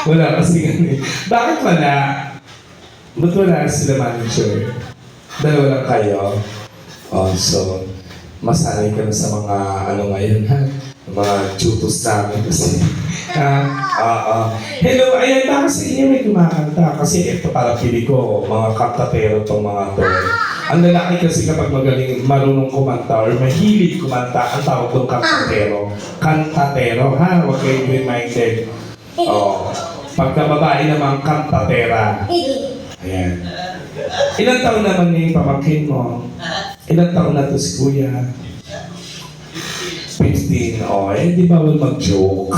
Wala kasi ganun eh. Bakit wala? Ba't wala sila manager? Dalawa lang kayo? Oh, so, masanay ka na sa mga ano ngayon ha? Mga tutos namin kasi. Hello, ayan, bakit sa inyo may kumakanta? Kasi ito para pili ko, mga kantatero tong mga to. Ang lalaki kasi kapag magaling, marunong kumanta or mahilig kumanta, ang tawag doon kantatero. Kantatero, ha? Huwag kayo reminded. Oh, pagka babae naman, kantatera. Ayan. Ilang taon naman yung pamangkin mo? Ilang taon na to si Kuya? 15. Oh, eh, di bawal mag-joke.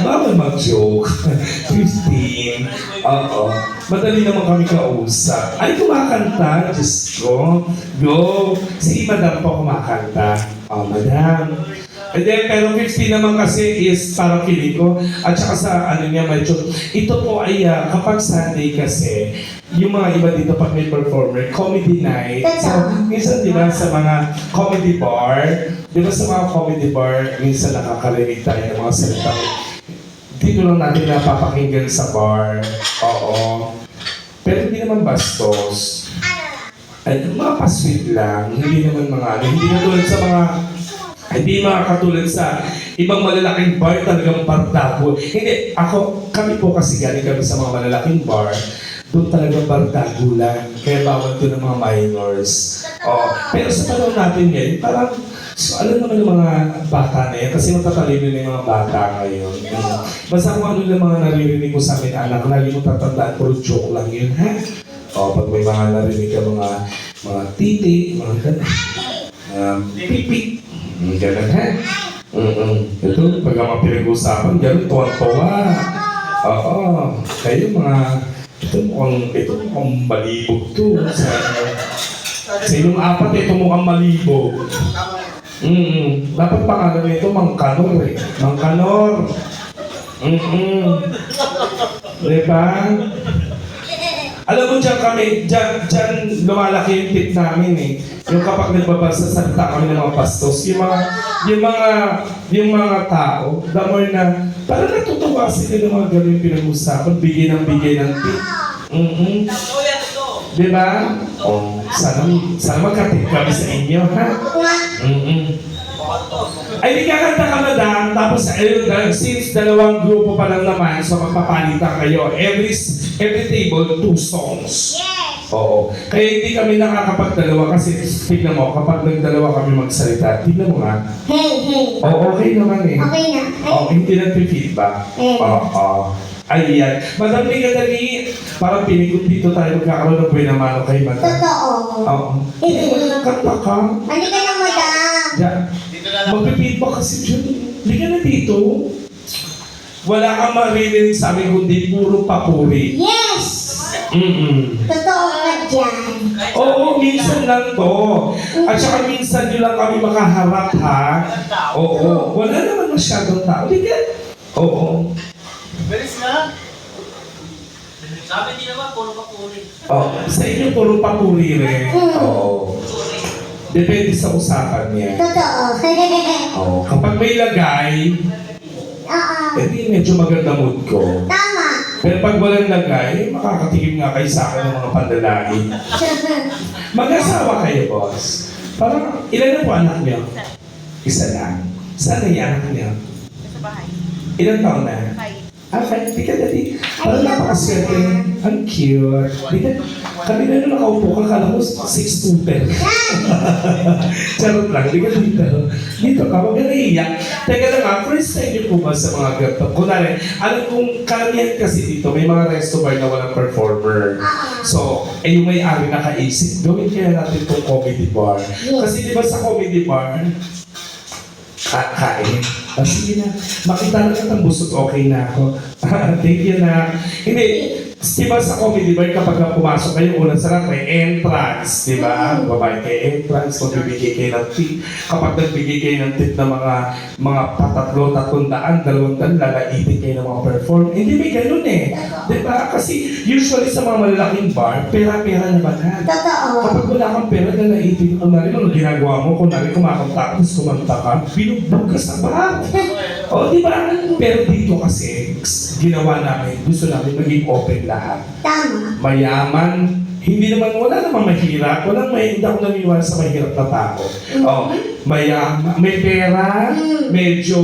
Bawal mag-joke. 15. Oo. Madali naman kami kausap. Ay, kumakanta. Diyos ko. Go. Si Madam po kumakanta. Oh, Madam. And then, pero 15 naman kasi is parang feeling ko. At saka sa ano niya, medyo, ito po ay kapag Sunday kasi, yung mga iba dito pag may performer, comedy night. So, minsan di ba sa mga comedy bar, di ba sa mga comedy bar, minsan nakakarinig tayo ng mga salita. Dito lang natin napapakinggan sa bar. Oo. Pero hindi naman bastos. Ay, mga pasweet lang. Hindi naman mga ano. Hindi katulad sa mga hindi mga katulad sa ibang malalaking bar talagang bardago. Hindi, kami po kasi galing kami sa mga malalaking bar, doon talagang bardago lang. Kaya bawal doon ng mga minors. Oh, pero sa panahon natin ngayon, parang, so alam naman ng mga bata na yan, kasi matatalino na yung mga bata ngayon. Basta kung ano lang mga naririnig ko sa amin, anak, lagi mo tatandaan, puro joke lang yun, ha? O, pag may mga narinig ka, mga titi, mga pipik, ganun, ha? Ito, pag mga pinag-usapan, ganun, tuwan-tuwa. Oo, kayo ito mukhang malibog to. Sa inyong apat, ito mukhang malibog. Dapat pangalan nito, Mangkanor eh. Mangkanor. Diba? Alam mo dyan lumalaki yung tip namin eh. Yung kapag nagbabasa salita kami ng mga pastos, yung mga tao, the more na, parang natutuwa sila ng mga gano'ng pinag-usapan, bigay ng tip. Diba? Oh, sana magkatip kami sa inyo, ha? Ay, di kakanta ka, Madam. Tapos, since dalawang grupo pa lang naman, so magpapalitan kayo. Every table, 2 songs. Yes! Oo. Kaya hindi kami nakakapagdalawa kasi tignan mo, kapag nagdalawa kami magsalita, tignan mo nga. Hey! Oo, okay naman eh. Okay na. Oo, hindi nag-feedback. Oo. Ayan. Madam, Ligadali, parang pinikot dito tayo magkakaroon ng buhay na mano kay Madam. Totoo. Oo. Kanta ka. Halika na, Madam. Diyan. Magpipidback kasi dyan. Hindi ka na dito. Wala kang maririnig sa amin kundi puro papuri. Yes! Totoo ka dyan. Oo, minsan lang to. At saka minsan yun lang kami makaharap, ha? Oo. Wala naman masyadong tao. Hindi ka. Oo. Beres na? Sabi din naman, puro papuri. Oh, sa inyo puro papuri rin. Oo. Depende sa usapan niya. Totoo. Oo. Kapag may lagay, Oo. hindi medyo maganda mood ko. Tama. Pero pag walang lagay, makakatikim nga kayo sa akin ng mga pandalangin. Mag-asawa kayo, boss. Parang, ilan na po anak niyo? Isa lang. Saan na yung anak niyo? Sa bahay. Ilang taon na? 5. Di ka dali. Parang napakaswerte. Ang cute. Di ka, kami na nung nakaupo ka, kala mo 6'2". Charot lang, di ka dito. Dito ka, huwag ka naiiyak. Teka lang nga, first time niyo po ba sa mga ganito? Kunwari, alam kong karamihan kasi dito, may mga resto bar na walang performer. So, yung may-ari nakaisip, gawin kaya natin itong comedy bar. Kasi di ba sa comedy bar, kain. Sige na, makita na kitang busog, okay na ako. Thank you na. Hindi, di ba sa comedy bar kapag pumasok kayo, unang sarap may entrance, di ba? Babae kayo entrance, magbibigay kayo ng tip. Kapag nagbigay kayo ng tip na mga patatlo, 300, 200, lalaitin kayo ng mga perform. Hindi may ganun eh. Di ba? Kasi usually sa mga malalaking bar, pera-pera na ba na? Totoo. Kapag wala kang pera, nalaipin ka na rin. Ano ginagawa mo? Kung nari kumakanta ka, tapos kumanta ka, binugbog ka sa bahat. O, di ba? Pero dito kasi, ginawa namin, gusto namin maging open lahat. Tama. Mayaman, hindi naman, wala namang mahirap. Hindi ako naniniwala sa mahirap na tao. Oh, mayaman, may pera, medyo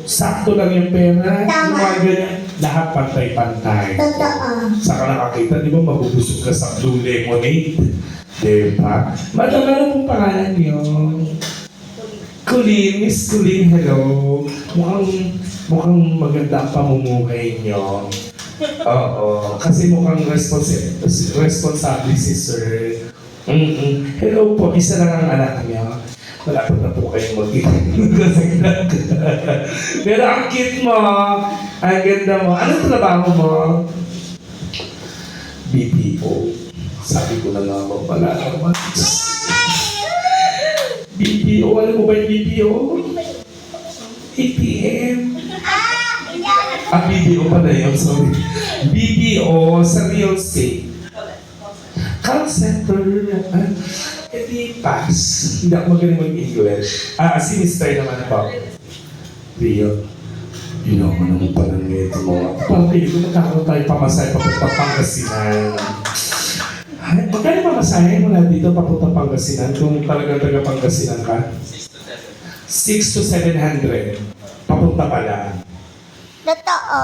sakto lang yung pera. Tama. Yung mga ganyan, lahat pantay-pantay. Totoo. Saka nakakita, di ba, mabubusog ka sa Blue Lemonade? Di ba? Madam, ano pong pangalan niyo? Colleen, Miss Colleen, hello. Mukhang maganda ang pamumuhay niyo. Oo, kasi mukhang responsable si Sir. Hello po, isa lang ang anak niyo. Malapit na po kayong mag-iinag. Pero ang cute mo, ang ganda mo. Anong trabaho mo? BPO. Sabi ko na nga mo, wala naman. BPO, alam mo ba yung BPO? ATM. BPO pala yun, sorry. BPO sa real estate. Call center. Hindi pass. Hindi ako magaling mag-English. Si Mr. naman po. Rio. Yun ako naman pala nito mo. Parang kayo, kung magkakaroon tayo pamasahe papunta Pangasinan. Ay, magkano pamasahe mula dito papunta Pangasinan? Kung talagang taga Pangasinan ka? 6 to 7. 6 to 700. Papunta pala. Totoo.